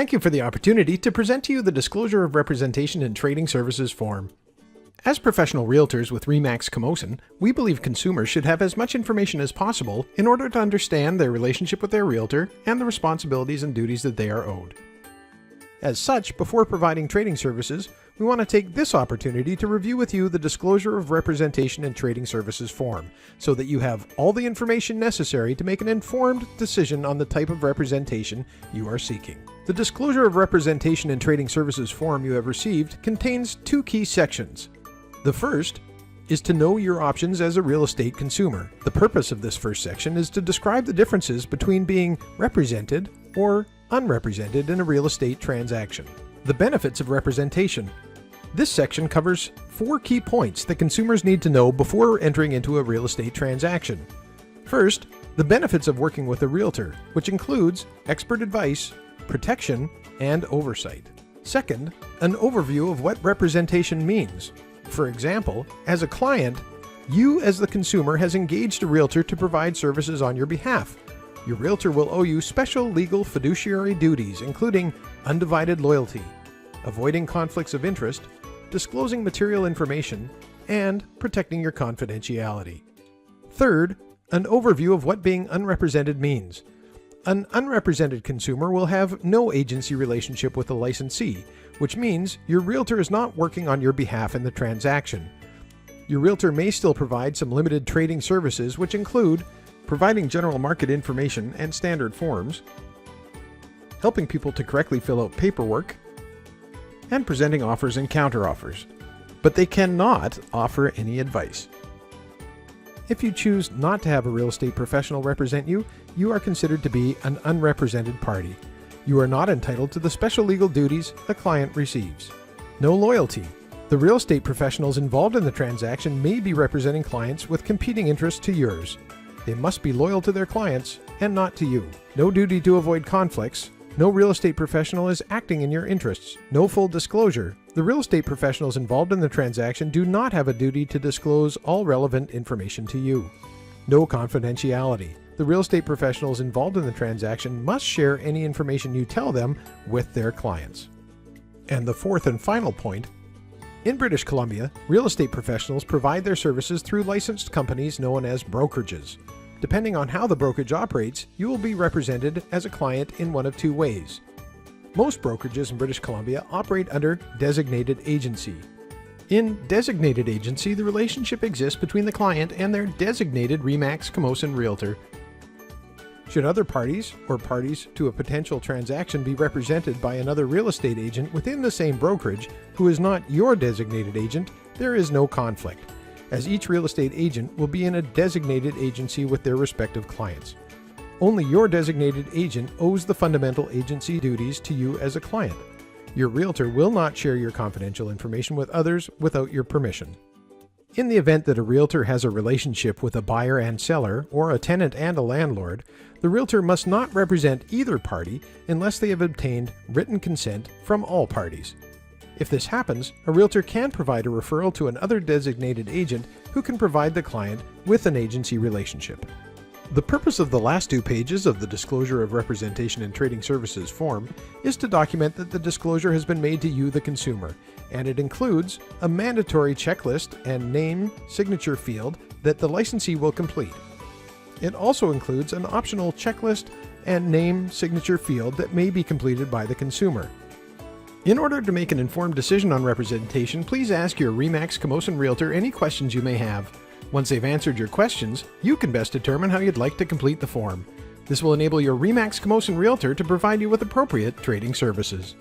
Thank you for the opportunity to present to you the Disclosure of Representation in Trading Services form. As professional realtors with RE/MAX Camosun, we believe consumers should have as much information as possible in order to understand their relationship with their realtor and the responsibilities and duties that they are owed. As such, before providing trading services, we want to take this opportunity to review with you the Disclosure of Representation in Trading Services form, so that you have all the information necessary to make an informed decision on the type of representation you are seeking. The Disclosure of Representation in Trading Services form you have received contains two key sections. The first is to know your options as a real estate consumer. The purpose of this first section is to describe the differences between being represented or unrepresented in a real estate transaction. The benefits of representation. This section covers 4 key points that consumers need to know before entering into a real estate transaction. First, the benefits of working with a realtor, which includes expert advice, protection, and oversight. Second, an overview of what representation means. For example, as a client, you as the consumer has engaged a realtor to provide services on your behalf. Your realtor will owe you special legal fiduciary duties, including undivided loyalty, avoiding conflicts of interest, disclosing material information, and protecting your confidentiality. Third, an overview of what being unrepresented means. An unrepresented consumer will have no agency relationship with the licensee, which means your realtor is not working on your behalf in the transaction. Your realtor may still provide some limited trading services, which include providing general market information and standard forms, helping people to correctly fill out paperwork, and presenting offers and counteroffers. But they cannot offer any advice. If you choose not to have a real estate professional represent you, you are considered to be an unrepresented party. You are not entitled to the special legal duties a client receives. No loyalty. The real estate professionals involved in the transaction may be representing clients with competing interests to yours. They must be loyal to their clients and not to you. No duty to avoid conflicts. No real estate professional is acting in your interests. No full disclosure. The real estate professionals involved in the transaction do not have a duty to disclose all relevant information to you. No confidentiality. The real estate professionals involved in the transaction must share any information you tell them with their clients. And the fourth and final point, in British Columbia, real estate professionals provide their services through licensed companies known as brokerages. Depending on how the brokerage operates, you will be represented as a client in one of 2 ways. Most brokerages in British Columbia operate under designated agency. In designated agency, the relationship exists between the client and their designated RE/MAX Camosun realtor. Should other parties or parties to a potential transaction be represented by another real estate agent within the same brokerage who is not your designated agent, there is no conflict, as each real estate agent will be in a designated agency with their respective clients. Only your designated agent owes the fundamental agency duties to you as a client. Your realtor will not share your confidential information with others without your permission. In the event that a realtor has a relationship with a buyer and seller, or a tenant and a landlord, the realtor must not represent either party unless they have obtained written consent from all parties. If this happens, a realtor can provide a referral to another designated agent who can provide the client with an agency relationship. The purpose of the last 2 pages of the Disclosure of Representation in Trading Services form is to document that the disclosure has been made to you, the consumer, and it includes a mandatory checklist and name signature field that the licensee will complete. It also includes an optional checklist and name signature field that may be completed by the consumer. In order to make an informed decision on representation, please ask your RE/MAX Camosun realtor any questions you may have. Once they've answered your questions, you can best determine how you'd like to complete the form. This will enable your RE/MAX Camosun realtor to provide you with appropriate trading services.